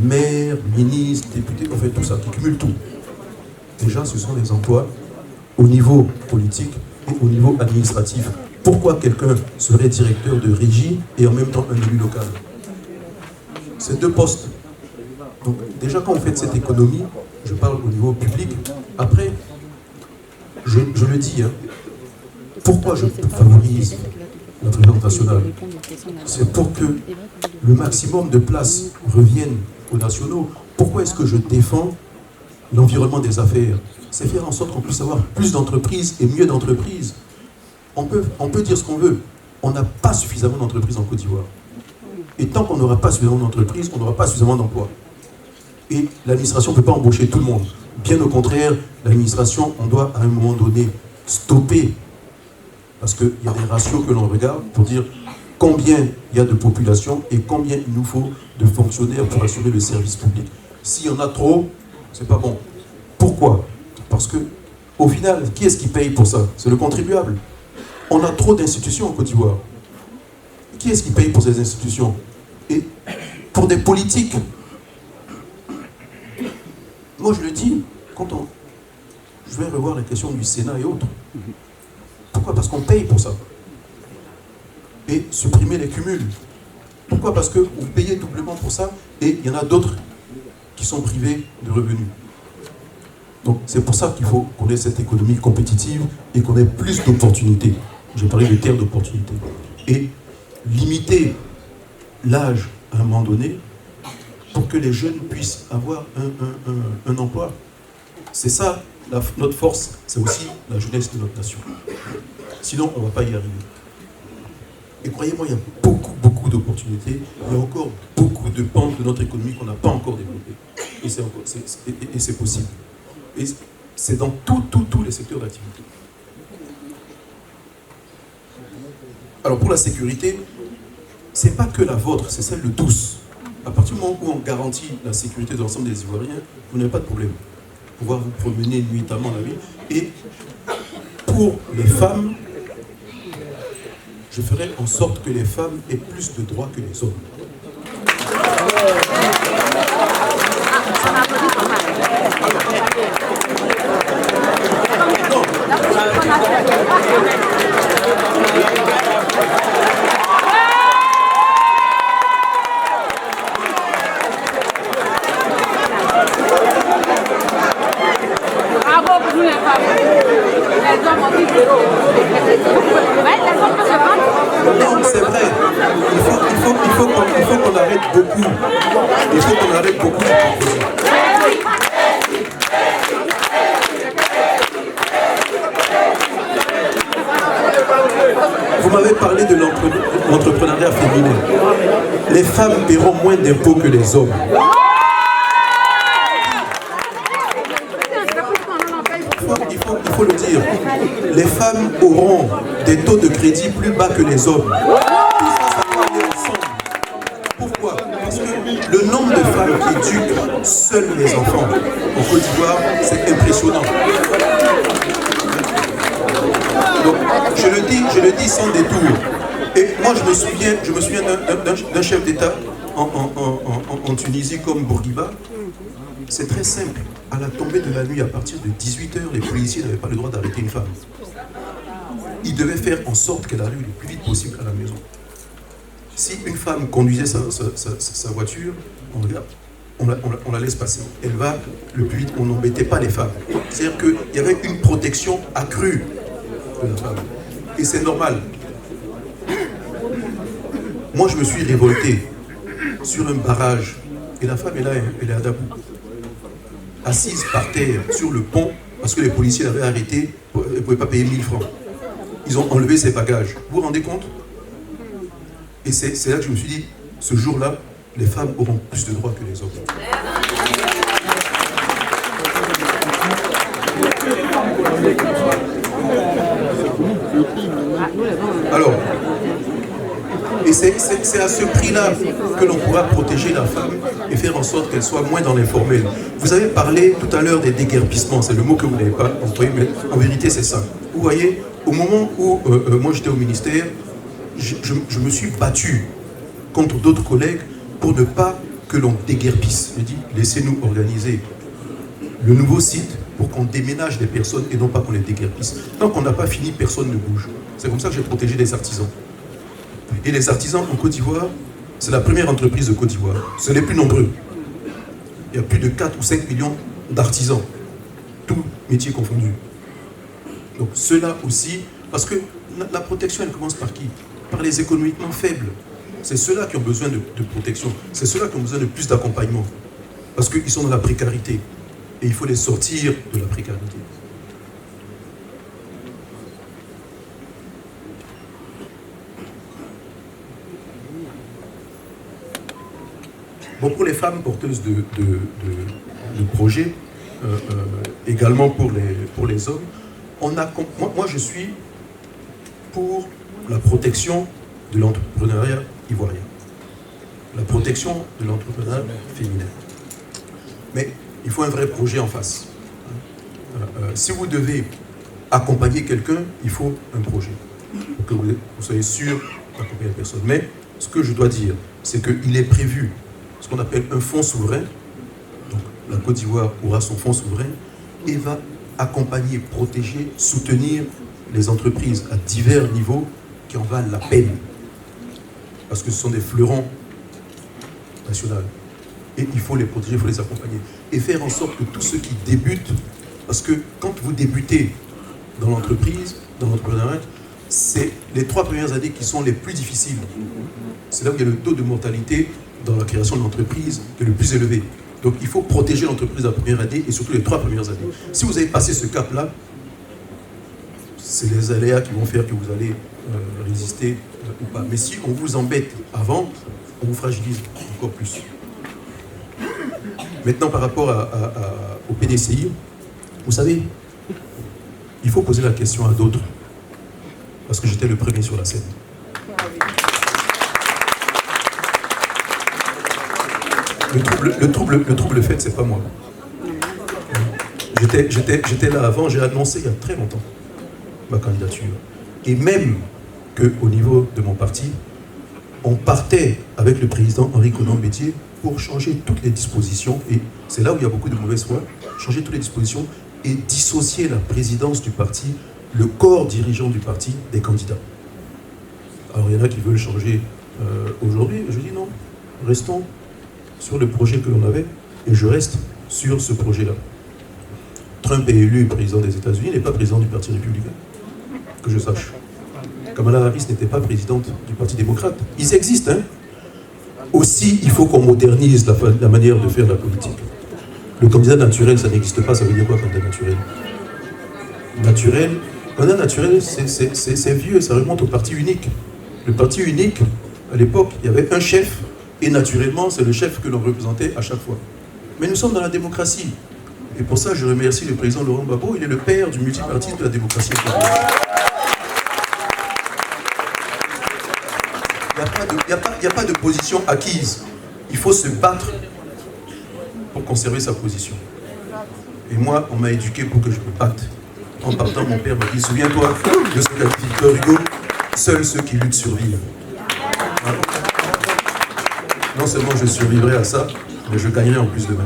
maire, ministre, député, on fait tout ça, qui cumule tout. Déjà, ce sont des emplois au niveau politique et au niveau administratif. Pourquoi quelqu'un serait directeur de régie et en même temps un élu local? C'est deux postes. Donc déjà quand vous faites cette économie, je parle au niveau public, après, je le dis, hein, pourquoi je favorise la présidence nationale? C'est pour que le maximum de places reviennent aux nationaux. Pourquoi est-ce que je défends l'environnement des affaires? C'est faire en sorte qu'on puisse avoir plus d'entreprises et mieux d'entreprises. On peut dire ce qu'on veut. On n'a pas suffisamment d'entreprises en Côte d'Ivoire. Et tant qu'on n'aura pas suffisamment d'entreprises, on n'aura pas suffisamment d'emplois. Et l'administration ne peut pas embaucher tout le monde. Bien au contraire, l'administration, on doit à un moment donné stopper. Parce qu'il y a des ratios que l'on regarde pour dire combien il y a de population et combien il nous faut de fonctionnaires pour assurer le service public. S'il y en a trop, c'est pas bon. Pourquoi? Parce que, au final, qui est-ce qui paye pour ça? C'est le contribuable. On a trop d'institutions en Côte d'Ivoire. Qui est-ce qui paye pour ces institutions? Et pour des politiques. Moi, je le dis, je vais revoir la question du Sénat et autres. Pourquoi? Parce qu'on paye pour ça. Et supprimer les cumuls. Pourquoi? Parce que vous payez doublement pour ça et il y en a d'autres qui sont privés de revenus. Donc c'est pour ça qu'il faut qu'on ait cette économie compétitive et qu'on ait plus d'opportunités. J'ai parlé de terres d'opportunités. Et limiter l'âge à un moment donné pour que les jeunes puissent avoir un emploi. C'est ça, notre force, c'est aussi la jeunesse de notre nation. Sinon, on ne va pas y arriver. Et croyez-moi, il y a beaucoup d'opportunités. Il y a encore beaucoup de pentes de notre économie qu'on n'a pas encore développées. Et c'est possible. Et c'est dans tous les secteurs d'activité. Alors pour la sécurité, c'est pas que la vôtre, c'est celle de tous. À partir du moment où on garantit la sécurité de l'ensemble des Ivoiriens, vous n'avez pas de problème. Pouvoir vous promener nuitamment la nuit. Et pour les femmes, je ferai en sorte que les femmes aient plus de droits que les hommes. Bravo pour nous les femmes. Les hommes ont dit zéro. Non, c'est vrai. Il faut qu'on arrête beaucoup. Il faut qu'on arrête beaucoup. Vous m'avez parlé de l'entrepreneuriat féminin. Les femmes paieront moins d'impôts que les hommes. Il faut le dire. Les femmes auront des taux de crédit plus bas que les hommes. Tout ça, ça doit aller ensemble. Pourquoi? Parce que le nombre de femmes qui éduquent seuls les enfants en Côte d'Ivoire, c'est impressionnant. Donc, je le dis sans détour. Et moi, je me souviens d'un chef d'État en Tunisie comme Bourguiba. C'est très simple. À la tombée de la nuit, à partir de 18h, les policiers n'avaient pas le droit d'arrêter une femme. Ils devaient faire en sorte qu'elle arrive le plus vite possible à la maison. Si une femme conduisait sa voiture, on la laisse passer. Elle va le plus vite, on n'embêtait pas les femmes. C'est-à-dire qu'il y avait une protection accrue de la femme. Et c'est normal. Moi, je me suis révolté sur un barrage. Et la femme est là, elle est à Dabou. Assise par terre sur le pont, parce que les policiers l'avaient arrêtée, elle ne pouvait pas payer 1000 francs. Ils ont enlevé ses bagages. Vous vous rendez compte? Et c'est là que je me suis dit, ce jour-là, les femmes auront plus de droits que les hommes. Alors, et c'est à ce prix-là que l'on pourra protéger la femme et faire en sorte qu'elle soit moins dans l'informel. Vous avez parlé tout à l'heure des déguerpissements, c'est le mot que vous n'avez pas employé, mais en vérité c'est ça. Vous voyez, au moment où moi j'étais au ministère, je me suis battu contre d'autres collègues pour ne pas que l'on déguerpisse. Je dis, laissez-nous organiser le nouveau site pour qu'on déménage les personnes et non pas qu'on les déguerpisse. Tant qu'on n'a pas fini, personne ne bouge. C'est comme ça que j'ai protégé les artisans. Et les artisans en Côte d'Ivoire, c'est la première entreprise de Côte d'Ivoire. Ce n'est plus nombreux. Il y a plus de 4 ou 5 millions d'artisans, tous métiers confondus. Donc ceux-là aussi, parce que la protection, elle commence par qui? Par les économiquement faibles. C'est ceux-là qui ont besoin de protection. C'est ceux-là qui ont besoin de plus d'accompagnement. Parce qu'ils sont dans la précarité. Et il faut les sortir de la précarité. Bon, pour les femmes porteuses de projets, également pour les hommes, moi je suis pour la protection de l'entrepreneuriat ivoirien, la protection de l'entrepreneuriat féminin. Mais il faut un vrai projet en face. Si vous devez accompagner quelqu'un, il faut un projet, pour que vous soyez sûr d'accompagner la personne. Mais ce que je dois dire, c'est qu'il est prévu ce qu'on appelle un fonds souverain. Donc la Côte d'Ivoire aura son fonds souverain et va accompagner, protéger, soutenir les entreprises à divers niveaux qui en valent la peine. Parce que ce sont des fleurons nationaux. Et il faut les protéger, il faut les accompagner. Et faire en sorte que tous ceux qui débutent, parce que quand vous débutez dans l'entreprise, dans l'entrepreneuriat, c'est les 3 premières années qui sont les plus difficiles. C'est là où il y a le taux de mortalité dans la création de l'entreprise qui est le plus élevé. Donc il faut protéger l'entreprise la première année et surtout les 3 premières années. Si vous avez passé ce cap-là, c'est les aléas qui vont faire que vous allez résister ou pas. Mais si on vous embête avant, on vous fragilise encore plus. Maintenant, par rapport au PDCI, vous savez, il faut poser la question à d'autres. Parce que j'étais le premier sur la scène. Le trouble fait, c'est pas moi. J'étais là avant, j'ai annoncé il y a très longtemps ma candidature. Et même qu'au niveau de mon parti, on partait avec le président Henri Konan Bédié pour changer toutes les dispositions, et c'est là où il y a beaucoup de mauvaise foi, changer toutes les dispositions et dissocier la présidence du parti, le corps dirigeant du parti, des candidats. Alors il y en a qui veulent changer aujourd'hui, je dis non, restons sur le projet que l'on avait, et je reste sur ce projet-là. Trump est élu président des États-Unis, il n'est pas président du Parti républicain, que je sache. Kamala Harris n'était pas présidente du Parti démocrate. Ils existent, hein. Aussi, il faut qu'on modernise la manière de faire la politique. Le candidat naturel, ça n'existe pas, ça veut dire quoi, candidat naturel? Naturel, candidat naturel, c'est vieux, ça remonte au parti unique. Le parti unique, à l'époque, il y avait un chef, et naturellement, c'est le chef que l'on représentait à chaque fois. Mais nous sommes dans la démocratie. Et pour ça, je remercie le président Laurent Gbagbo, il est le père du multipartisme de la démocratie. Il n'y a pas de position acquise. Il faut se battre pour conserver sa position. Et moi, on m'a éduqué pour que je me batte. En partant, mon père m'a dit, souviens-toi de ce qu'a dit Victor Hugo, seuls ceux qui luttent survivent. Non seulement je survivrai à ça, mais je gagnerai en plus demain.